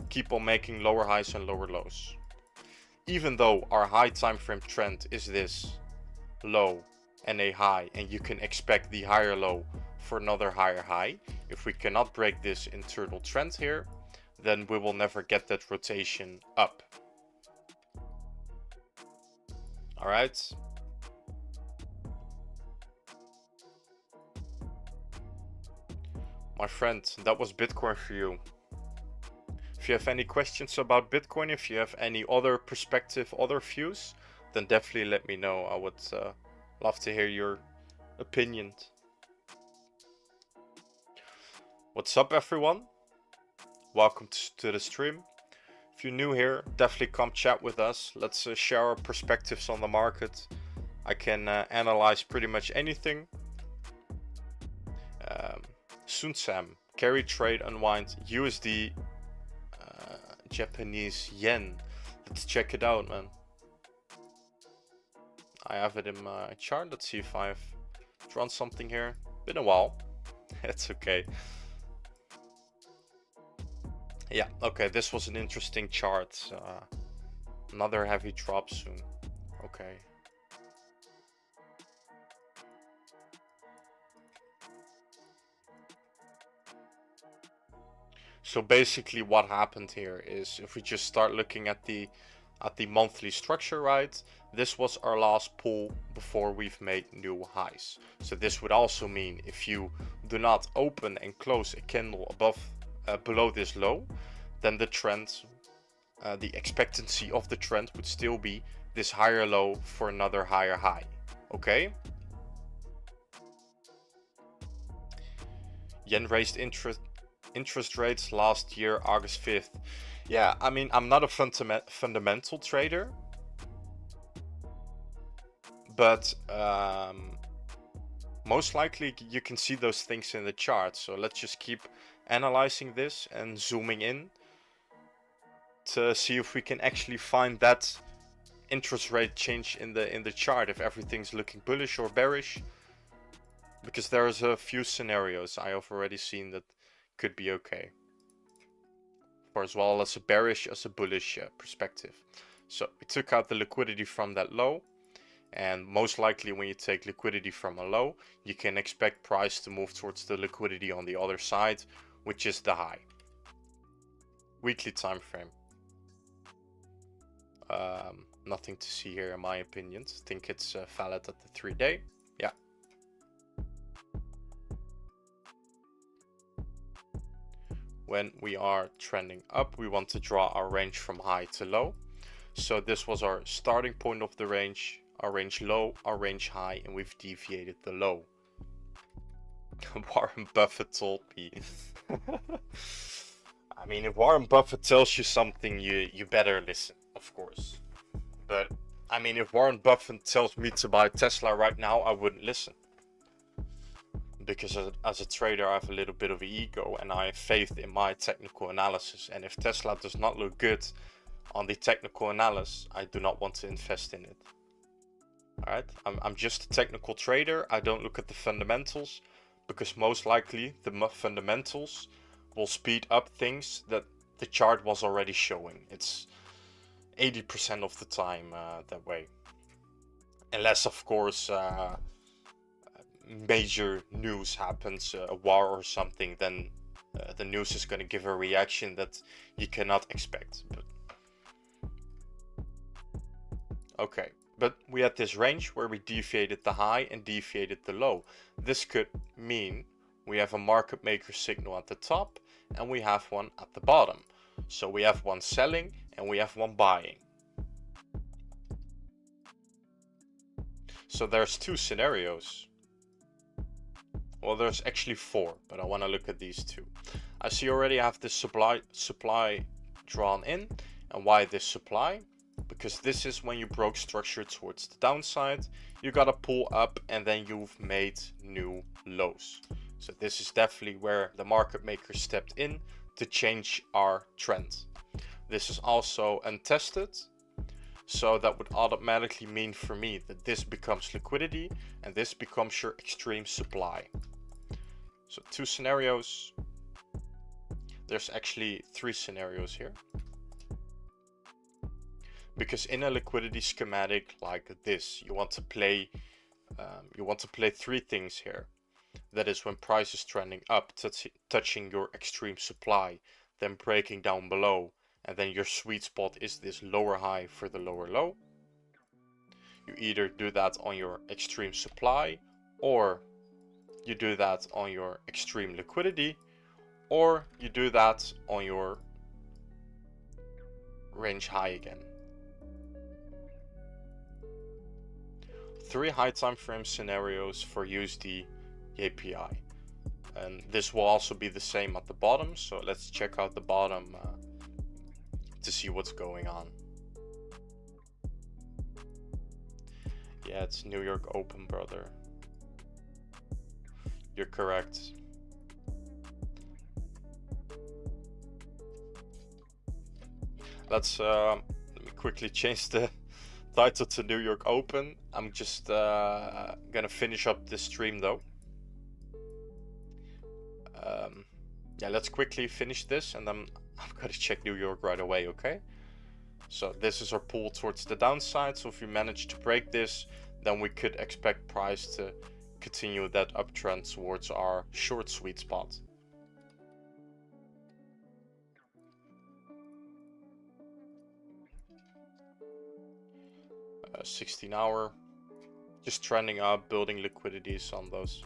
A: keep on making lower highs and lower lows. Even though our high time frame trend is this low and a high, and you can expect the higher low for another higher high, if we cannot break this internal trend here, then we will never get that rotation up. All right. My friend, that was Bitcoin for you. If you have any questions about Bitcoin, if you have any other perspective, other views, then definitely let me know. I would love to hear your opinion. What's up, everyone? Welcome to the stream. If you're new here, definitely come chat with us. Let's share our perspectives on the market. I can analyze pretty much anything. Sunsam, carry trade unwind USD Japanese yen. Let's check it out, man. I have it in my chart. Let's see if I've drawn something here. Been a while. It's okay. Yeah, okay, this was an interesting chart. Another heavy drop soon. Okay. So basically what happened here is, if we just start looking at the monthly structure, right? This was our last pull before we've made new highs. So this would also mean if you do not open and close a candle below this low, then the trend, the expectancy of the trend would still be this higher low for another higher high. Okay? Yen raised interest rates last year, August 5th. Yeah, I mean, I'm not a fundamental trader, but most likely you can see those things in the chart. So let's just keep analyzing this and zooming in to see if we can actually find that interest rate change in the chart, if everything's looking bullish or bearish, because there's a few scenarios I have already seen that could be okay, for as well as a bearish as a bullish perspective. So we took out the liquidity from that low, and most likely when you take liquidity from a low, you can expect price to move towards the liquidity on the other side, which is the high. Weekly time frame. Nothing to see here in my opinion. I think it's valid at the 3-day. Yeah. When we are trending up, we want to draw our range from high to low. So this was our starting point of the range, our range low, our range high, and we've deviated the low. Warren Buffett told me. I mean, if Warren Buffett tells you something, you better listen, of course. But I mean, if Warren Buffett tells me to buy Tesla right now, I wouldn't listen. because as a trader I have a little bit of an ego and I have faith in my technical analysis, and if Tesla does not look good on the technical analysis, I do not want to invest in it. Alright, I'm just a technical trader. I don't look at the fundamentals, because most likely the fundamentals will speed up things that the chart was already showing. It's 80% of the time that way. Unless, of course, major news happens, a war or something, then the news is going to give a reaction that you cannot expect. But okay, but we had this range where we deviated the high and deviated the low. This could mean we have a market maker signal at the top and we have one at the bottom. So we have one selling and we have one buying. So there's two scenarios. Well, there's actually four, but I want to look at these two. I see already I have this supply drawn in. And why this supply? Because this is when you broke structure towards the downside, you gotta pull up and then you've made new lows. So this is definitely where the market maker stepped in to change our trend. This is also untested, so that would automatically mean for me that this becomes liquidity and this becomes your extreme supply. So two scenarios. There's actually three scenarios here. Because in a liquidity schematic like this, you want to play three things here. That is when price is trending up, touching your extreme supply, then breaking down below, and then your sweet spot is this lower high for the lower low. You either do that on your extreme supply, or you do that on your extreme liquidity, or you do that on your range high again. Three high time frame scenarios for USD API, and this will also be the same at the bottom. So let's check out the bottom to see what's going on. Yeah, it's New York Open, brother. You're correct. Let's let me quickly change the title to New York Open. I'm just gonna finish up this stream though. Yeah, let's quickly finish this and then I've got to check New York right away, okay? So this is our pull towards the downside. So if we manage to break this, then we could expect price to continue that uptrend towards our short sweet spot. Uh, 16-hour, just trending up, building liquidities on those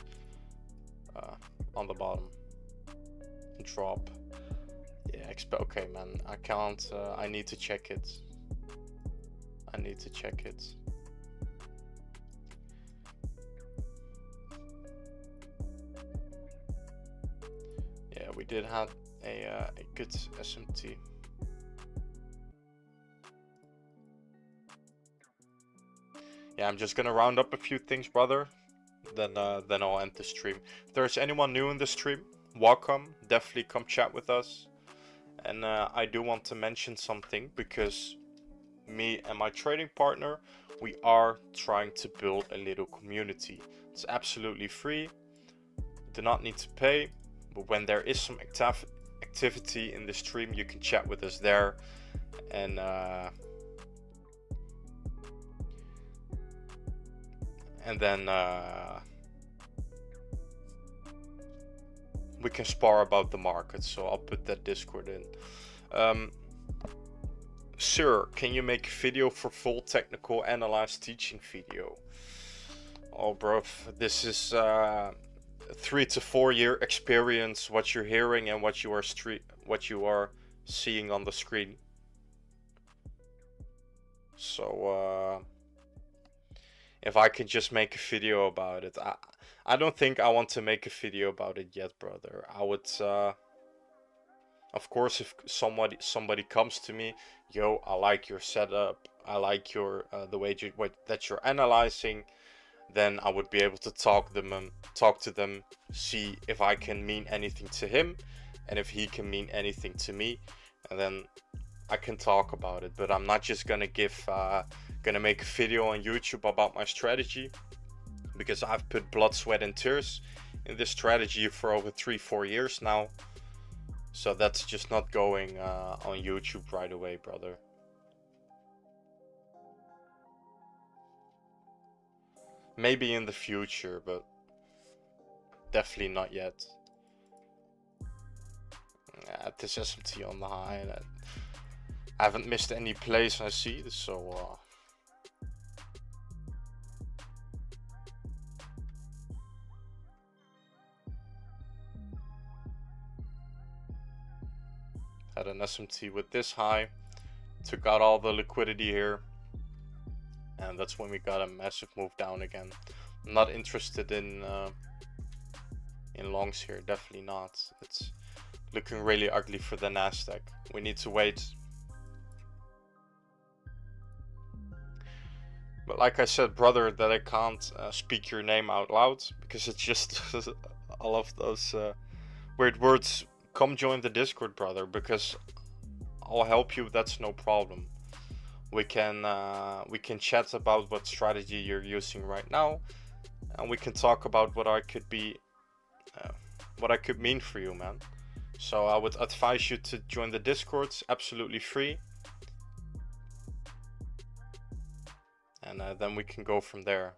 A: on the bottom. Drop. Yeah, okay, man. I can't. I need to check it. I need to check it. Yeah, we did have a good SMT. Yeah, I'm just gonna round up a few things, brother. Then I'll end the stream. If there's anyone new in the stream, welcome. Definitely come chat with us. And I do want to mention something, because me and my trading partner, we are trying to build a little community. It's absolutely free. Do not need to pay. But when there is some activity in the stream, you can chat with us there. And then we can spar about the market. So I'll put that Discord in. Sir, can you make a video for full technical analyze teaching video? Oh, bro, this is 3 to 4 year experience. What you're hearing and what you are seeing on the screen. So if I could just make a video about it, I don't think I want to make a video about it yet, brother. I would, of course, if somebody comes to me, yo, I like your setup, I like your the way that you're analyzing, then I would be able to talk to them, see if I can mean anything to him and if he can mean anything to me, and then I can talk about it. But I'm not just gonna make a video on YouTube about my strategy, because I've put blood, sweat and tears in this strategy for over 3-4 years now. So that's just not going on YouTube right away, brother. Maybe in the future, but definitely not yet. This SMT on the high, and I haven't missed any plays, I see, so had an SMT with this high, took out all the liquidity here, and that's when we got a massive move down again. I'm not interested in longs here, definitely not. It's looking really ugly for the NASDAQ. We need to wait. But like I said, brother, that I can't speak your name out loud, because it's just all of those weird words. Come join the Discord, brother, because I'll help you. That's no problem. We can chat about what strategy you're using right now, and we can talk about what I could mean for you, man. So I would advise you to join the Discord. It's absolutely free, and then we can go from there.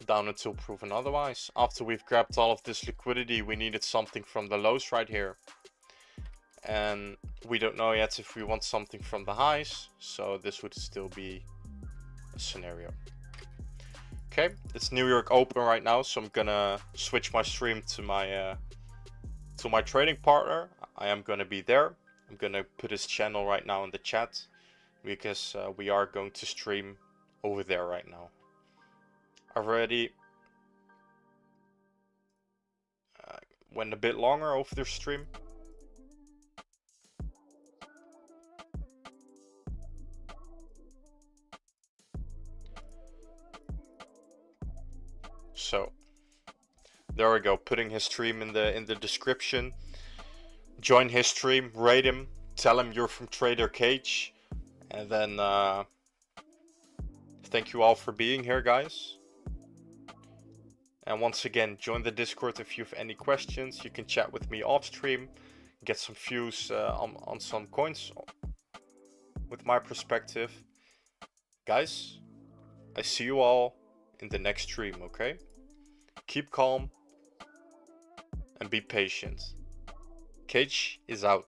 A: Down until proven otherwise. After we've grabbed all of this liquidity, we needed something from the lows right here, and we don't know yet if we want something from the highs, so this would still be a scenario. Okay, it's New York open right now, so I'm gonna switch my stream to my trading partner. I am gonna be there. I'm gonna put his channel right now in the chat, because we are going to stream over there right now. Already went a bit longer over their stream. So there we go, putting his stream in the description. Join his stream, rate him, tell him you're from Trader Cage, and then thank you all for being here, guys. And once again, join the Discord if you have any questions. You can chat with me off stream, get some views on some coins with my perspective. Guys, I see you all in the next stream, okay? Keep calm and be patient. Cage is out.